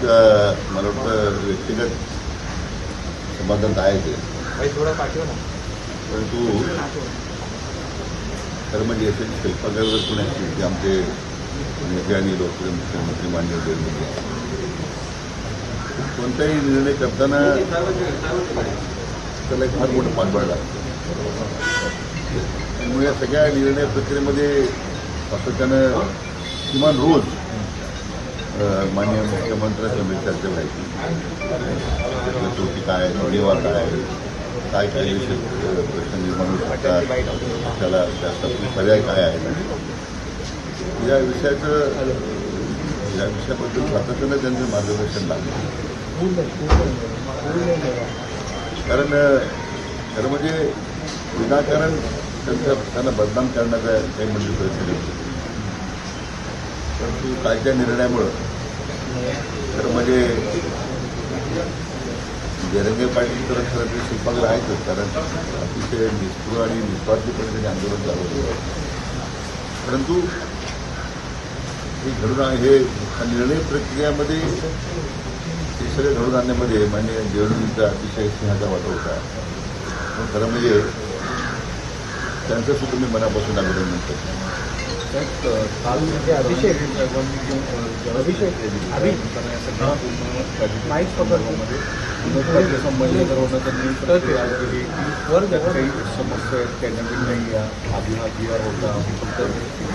मला वाटतं व्यक्तिगत समाधान आहे ते, परंतु खरं म्हणजे याच्याची शिल्पकार पुण्याची जे आमचे नेते आणि लोकप्रिय मुख्यमंत्री माननीय देवेंद्र कोणताही निर्णय करताना त्याला एक फार मोठं पाठबळ लागतं. त्यामुळे या सगळ्या निर्णय प्रक्रियेमध्ये सातत्यानं किमान रोज माननीय मुख्यमंत्र्यांसमोर चर्चा व्हायची. त्रुटी काय, निवा काय कायदेशीर प्रश्न निर्माण होऊ शकतात, त्याला त्यासाठी पर्याय काय आहेत, या विषयाबद्दल सातत्यानं त्यांचं मार्गदर्शन लागलं. कारण खरं म्हणजे विनाकारण त्यांना बदनाम करण्याचा काही म्हणजे प्रयत्न करतो. परंतु कालच्या निर्णयामुळं खरं म्हणजे जयरंगे पाटील तर खरं ते शिल्पकार आहेतच, कारण अतिशय निष्ठुर आणि निस्वार्थीपणे त्यांनी आंदोलन चालवलं. परंतु हे घडून हे निर्णय प्रक्रियामध्ये हे सगळे घडून आणण्यामध्ये माननीय देवेंद्रजींचा अतिशय सिंहाचा वाटा होता. पण खरं म्हणजे त्यांचं सुद्धा मी मनापासून अभिनंदन करतो. काल म्हणजे अभिषेक संबंध करवणं त्यांनी वर काही समस्या आहेत, कॅन्टीन नाही आहे, आधी होता फक्त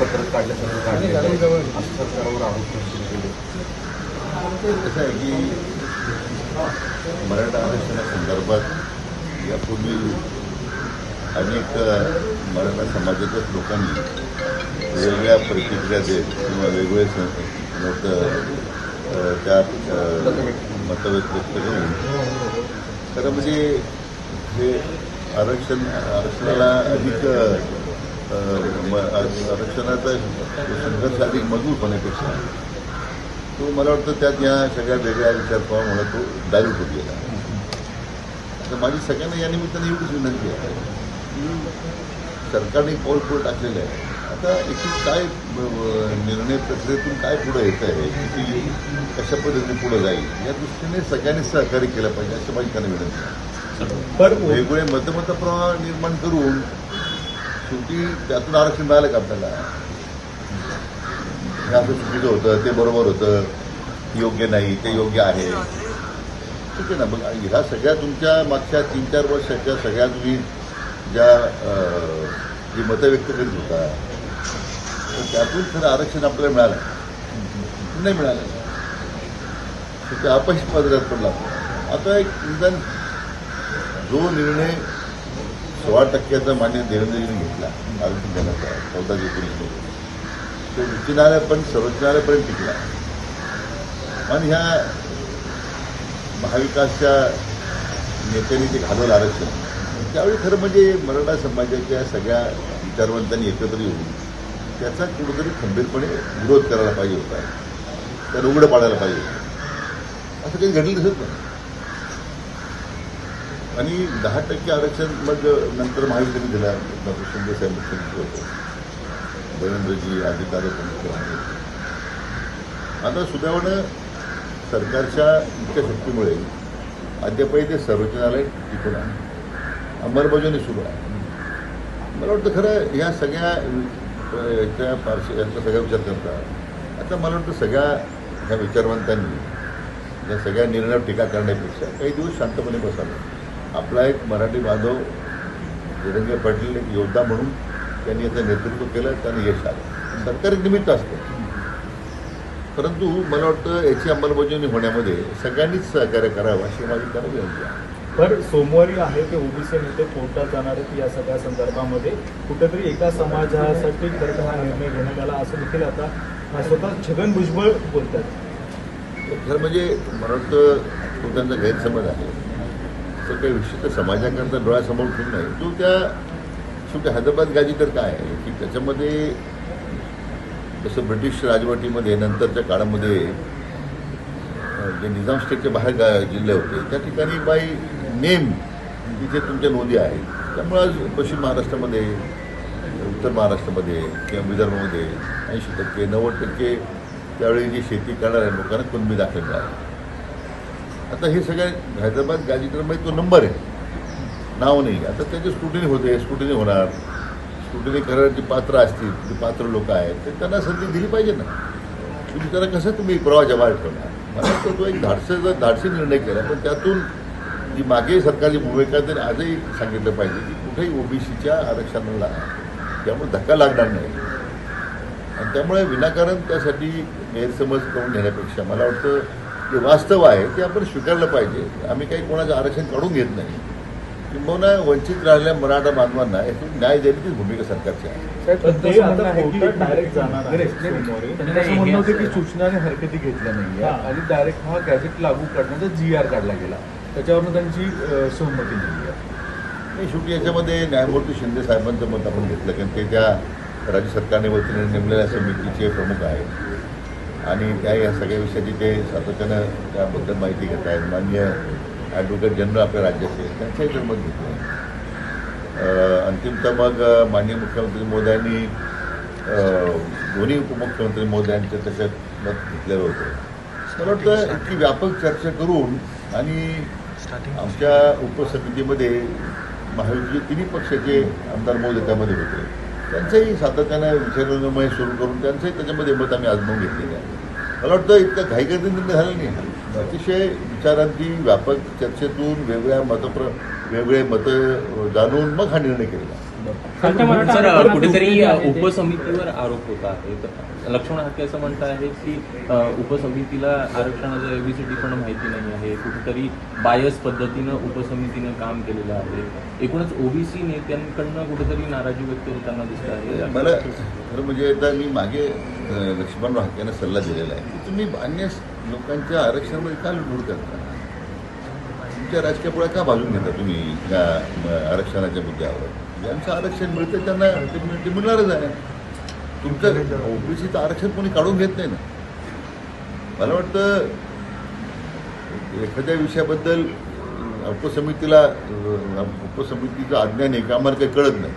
पत्र काढल्यासारखं काढले असं सरकारवर आरोप सुरू केले. कसं आहे की मराठा आरक्षणासंदर्भात यापूर्वी अनेक मराठा समाजाच्याच लोकांनी वेगवेगळ्या प्रतिक्रिया देत किंवा वेगवेगळे मत त्यात मतभेद व्यक्त करून खरं म्हणजे हे आरक्षणाला अधिक आरक्षणाचा संघर्ष अधिक मजबूत होण्यापेक्षा तो मला वाटतं त्यात या सगळ्या वेगळ्या विचारप्रवाहामुळे तो डायल्यूट होत गेला. तर माझी सगळ्यांना या निमित्ताने एवढीच विनंती आहे की सरकारने पाऊल पुढे टाकलेलं आहे. आता एकूण काय निर्णय प्रक्रियेतून काय पुढे येत आहे, किती कशा पद्धतीने पुढे जाईल या दृष्टीने सगळ्यांनी सहकार्य केलं पाहिजे असं माझी त्यांना विनंती आहे. पण वेगवेगळे मतप्रवाह निर्माण करून शेवटी त्यातून आरक्षण मिळालं का आपल्याला? हे असं चुकीचं होतं, ते बरोबर होतं, योग्य नाही, ते योग्य आहे, ठीक आहे ना. मग ह्या सगळ्या तुमच्या मागच्या 3-4 वर्षाच्या सगळ्या तुम्ही ज्या जी मतं व्यक्त करीत होता तर त्यातून खरं आरक्षण आपल्याला मिळालं नाही मिळालं, तर ते अपयश पदरात पडला. आता एक निदान जो निर्णय 16% मान्य देवेंद्रजींनी घेतला आरक्षण देण्याचा 14 एप्रिलमध्ये, तो उच्च न्यायालय पण सर्वोच्च न्यायालयापर्यंत टिकला. आणि ह्या महाविकासच्या नेत्यांनी जे घालवलं आरक्षण त्यावेळी खरं म्हणजे मराठा समाजाच्या सगळ्या विचारवंतांनी एकत्र येऊन त्याचा कुठेतरी खंबीरपणे विरोध करायला पाहिजे होता, त्याला उघडं पाडायला पाहिजे होतं. असं काही घडलं दिसत नाही. आणि 10% आरक्षण मग नंतर महायुतीने दिला. डॉक्टर शिंदे साहेब मुख्यमंत्री होते, देवेंद्रजी अधिकारी मुख्यमंत्री. आता सुदैवानं सरकारच्या इच्छाशक्तीमुळे अद्यापही ते सर्वोच्च न्यायालय टिकून आहे, अंमलबजावणी सुरू आहे. मला वाटतं खरं ह्या सगळ्या याचा सगळा विचार करता आता मला वाटतं सगळ्या ह्या विचारवंतांनी या सगळ्या निर्णयावर टीका करण्यापेक्षा काही दिवस शांतपणे बसावं. आपला एक मराठी बांधव जयरंगे पाटील एक योद्धा म्हणून त्यांनी याचं नेतृत्व केलं, त्यांना यश आलं. सरकार एक निमित्त असतं, परंतु मला वाटतं याची अंमलबजावणी होण्यामध्ये सगळ्यांनीच सहकार्य करावं अशी माझी त्यांना विनंती आहे. तर सोमवारी आहे ते ओबीसी नेते कोर्टात जाणार आहेत या सगळ्या संदर्भामध्ये. कुठेतरी एका समाजासाठी खरं हा निर्णय घेण्यात आला असं देखील आता स्वतः छगन भुजबळ बोलतात. खरं म्हणजे मला वाटतं तो त्यांचा गैरसमज आहे. असं काही विशिष्ट समाजाकरता डोळ्यासमोर ठेवून नाही. तो त्या शेवटी हैदराबाद गाजी तर काय आहे की त्याच्यामध्ये जसं ब्रिटिश राजवटीमध्ये नंतरच्या काळामध्ये जे निजाम स्टेटच्या बाहेर जिल्हे होते त्या ठिकाणी बाय नेम तिथे तुमच्या नोंदी आहेत. त्यामुळं आज पश्चिम महाराष्ट्रामध्ये, उत्तर महाराष्ट्रामध्ये किंवा विदर्भामध्ये 80%, 90% त्यावेळी जी शेती करणाऱ्या लोकांना कुणबी दाखल मिळाला. आता हे सगळ्या हैदराबाद गाजीकरमध्ये तो नंबर आहे, नाव नाही. आता त्याची स्क्रुटिनी होते, स्क्रुटिनी होणार, स्क्रुटिनी करण्याची पात्र असतील, जे पात्र लोक आहेत ते त्यांना संधी दिली पाहिजे ना. तुम्ही त्याला कसं तुम्ही प्रवाहाच्या बाहेर ठेवणार. मला वाटतं तो एक धाडसी निर्णय केला, पण त्यातून जी मागे सरकारची भूमिका त्यांनी आजही सांगितलं पाहिजे की कुठेही ओबीसीच्या आरक्षणाला त्यामुळे धक्का लागणार नाही. आणि त्यामुळे विनाकारण त्यासाठी गैरसमज करून घेण्यापेक्षा मला वाटतं जे वास्तव आहे ते आपण स्वीकारलं पाहिजे. आम्ही काही कोणाचं आरक्षण काढून घेत नाही, किंबहुना वंचित राहिलेल्या मराठा बांधवांना यातून न्याय देण्याची भूमिका सरकारची आहे. ते आता कोर्टात डायरेक्ट जाणार आहे सोमवारी. त्यांचं असं म्हणणं होतं की सूचना आणि हरकती घेतल्या नाही आणि डायरेक्ट हा गॅझेट लागू करण्याचा GR काढला गेला, त्याच्यावरनं त्यांची सहमती नाही आहे. नाही, शेवटी याच्यामध्ये न्यायमूर्ती शिंदे साहेबांचं मत आपण घेतलं, कारण ते त्या राज्य सरकारने वतीने नेमलेल्या समितीचे प्रमुख आहेत आणि त्या या सगळ्या विषयाची ते सातत्यानं त्याबद्दल माहिती घेत आहेत. माननीय ॲडव्होकेट जनरल आपल्या राज्याचे त्यांचंही तर मत घेतलं. अंतिमतः मग माननीय मुख्यमंत्री महोदयांनी दोन्ही उपमुख्यमंत्री महोदयांचं त्याच्यात मत घेतलेलं होतं. मला वाटतं इतकी व्यापक चर्चा करून आणि आमच्या उपसमितीमध्ये महायुतीचे तिन्ही पक्षाचे आमदार महोदय त्यामध्ये होते, त्यांचंही सातत्यानं विचारविनिमय सुरू करून त्यांचंही त्याच्यामध्ये मत आम्ही आजमावून घेतलेलं आहे. मला वाटतं इतकं घाईगर्दी निर्णय झाला नाही. अतिशय विचारांती व्यापक चर्चेतून वेगळे मतं जाणून मग हा निर्णय केलेला. सर, कुठेतरी उपसमितीवर आरोप होत आहे. लक्ष्मण हाके असं म्हणत आहे की उपसमितीला आरक्षणाचं ABCD पण माहिती नाही आहे, कुठेतरी बायस पद्धतीनं उपसमितीनं काम केलेलं आहे. एकूणच OBC नेत्यांकडनं कुठेतरी नाराजी व्यक्त होताना दिसत आहे. मला खरं म्हणजे आता मी मागे लक्ष्मण हाकेंना सल्ला दिलेला आहे की तुम्ही अन्य लोकांच्या आरक्षणामध्ये का लुडबुड करता, तुमच्या राजकीय पोळ्या का बाजून घेता तुम्ही त्या आरक्षणाच्या मुद्द्यावर. ज्यांचं आरक्षण मिळतं त्यांना ते मिळणारच आहे. तुमचं OBCचं आरक्षण कोणी काढून घेत नाही ना. मला वाटतं एखाद्या विषयाबद्दल उपसमितीचं अज्ञान आहे का आम्हाला काही कळत नाही.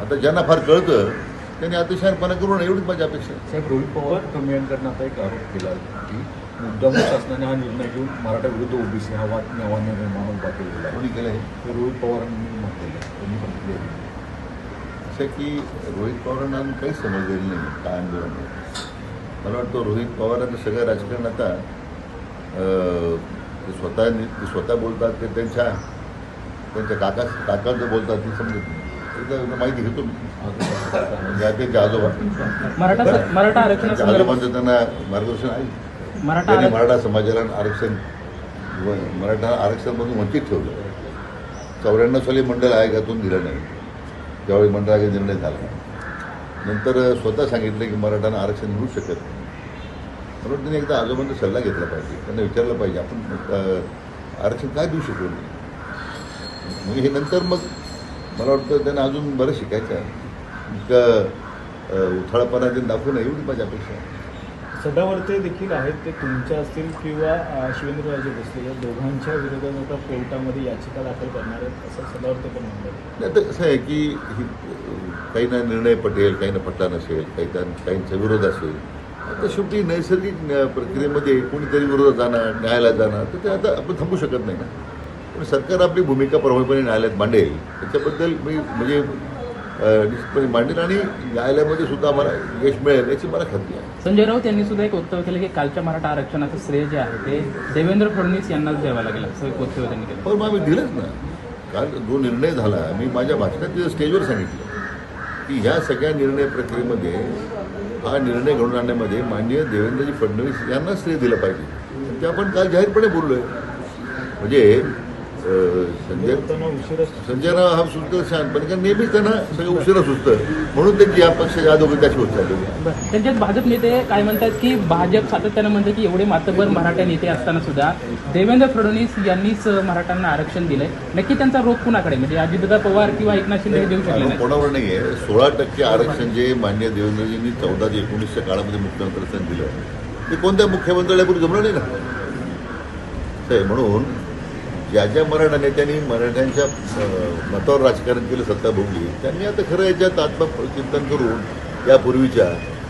आता ज्यांना फार कळतं त्यांनी अतिशहारपणा करू नये एवढीच माझी अपेक्षा आहे. साहेब, रोहित पवार कमेंटकडनं आता एक आरोप केला की मुद्दाम शासनाने हा निर्णय घेऊन मराठा विरुद्ध OBC हा वाद निर्माण उभा केलेला आहे. कोणी केलं आहे? हे रोहित पवारांनी म्हटलेलं आहे, त्यांनी म्हटले असं की रोहित पवारांना काही समजलेलं नाही काय आंदोलन आहे. मला वाटतं रोहित पवारांचं सगळं राजकारण आता ते स्वतः बोलतात ते त्यांच्या काकांचं बोलतात ती समजत नाही. एकदा माहिती घेतो मी त्यांच्या आजोबा मराठा आरक्षण आजोबांचं त्यांना मार्गदर्शन आहे. त्यांनी मराठा समाजाला मराठा आरक्षणामधून वंचित ठेवलं. 94 साली मंडळ आयोगातून दिलं नाही, त्यावेळी मंडळ आयोग निर्णय झाला. नंतर स्वतः सांगितलं की मराठांना आरक्षण मिळू शकत नाही. म्हणून त्यांनी एकदा आजोबांचा सल्ला घेतला पाहिजे, त्यांना विचारलं पाहिजे आपण आरक्षण काय देऊ शकलो नाही. म्हणजे हे नंतर मग मला वाटतं त्यांना अजून बरं शिकायचं आहे. इतकं उथळपणा त्यांनी दाखवू नये एवढी माझी अपेक्षा आहे. सदावर्ते देखील आहेत, ते तुमच्या असतील किंवा शिवेंद्रराजे भोसले या दोघांच्या विरोधात आता कोर्टामध्ये याचिका दाखल करणार आहेत असं सदावर्ते पण म्हणतात. नाही, तर कसं आहे की काहींना निर्णय पटेल, काहींना पटला नसेल, काहींचा विरोध असेल. आता शेवटी नैसर्गिक प्रक्रियेमध्ये कोणीतरी विरोधात जाणार, न्यायालयात जाणार, तर ते आता आपण थांबू शकत नाही ना. पण सरकार आपली भूमिका प्रभावीपणे न्यायालयात मांडेल त्याच्याबद्दल मी म्हणजे निश्चितपणे मांडेल आणि न्यायालयामध्ये सुद्धा मला यश मिळेल याची मला खात्री आहे. संजय राऊत यांनी सुद्धा एक वक्तव्य केलं की कालच्या मराठा आरक्षणाचं श्रेय जे आहे ते देवेंद्र फडणवीस यांनाच द्यावं लागेल असं एक वक्तव्य त्यांनी केलं. पण मग आम्ही दिलंच ना. काल जो निर्णय झाला मी माझ्या भाषणात स्टेजवर सांगितलं की ह्या सगळ्या निर्णय प्रक्रियेमध्ये हा निर्णय घडून आणण्यामध्ये माननीय देवेंद्रजी फडणवीस यांना श्रेय दिलं पाहिजे. ते आपण काल जाहीरपणे बोललोय. म्हणजे संजयराव हा सुचतं शहाणपणे, कारण नेहमीच त्यांना सगळं उशिरा सुचतं, म्हणून त्यांची या पक्षाच्या अधोगती त्याची होत चालली. त्यांच्यात भाजप नेते काय म्हणतात की भाजप सातत्यानं म्हणते की एवढे मातबर मराठा नेते असताना सुद्धा देवेंद्र फडणवीस यांनीच मराठ्यांना आरक्षण दिलंय. नक्की त्यांचा रोख कुणाकडे, म्हणजे अजितदादा पवार किंवा एकनाथ शिंदे देऊ शकले नाही? कोणावर नाही आहे. 16% आरक्षण जे माननीय देवेंद्रजींनी 14 ते 19च्या काळामध्ये मुख्यमंत्र्यांना दिलं ते कोणत्या मुख्यमंत्र्याला पूर्वी जमलं नाही ना. म्हणून ज्या ज्या मराठा नेत्यांनी मराठ्यांच्या मतावर राजकारण केलं, सत्ता भोगली, त्यांनी आता खरं याच्यात आत्मचिंतन करून यापूर्वीच्या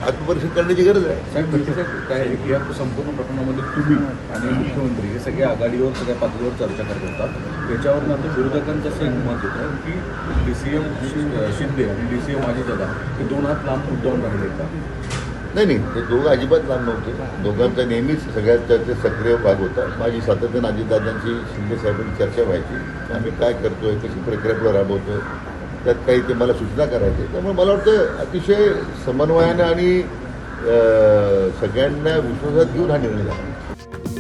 आत्मपरीक्षण करण्याची गरज आहे. साहेब भट्टीसाहेब काय आहे की या संपूर्ण प्रकरणामध्ये तुम्ही आणि मुख्यमंत्री हे सगळे आघाडीवर सगळ्या पातळीवर चर्चा करत होतात. याच्यावर आता विरोधकांचं असं एक मत होतं की DCM शिंदे आणि DCM अजितदादा हे दोन हात लांब मुद्दावून राहिले का? नाही ते दोघं अजिबात लांब नव्हते. दोघांचा नेहमीच सगळ्यात चर्चेत सक्रिय भाग होता. माझी सातत्यानं अजितदादांची शिंदे साहेबांची चर्चा व्हायची. आम्ही काय करतोय, कशी प्रक्रिया पुढे राबवतोय, त्यात काही ते मला सूचना करायचे. त्यामुळे मला वाटतं अतिशय समन्वयानं आणि सगळ्यांना विश्वासात घेऊन हा निर्णय झाला.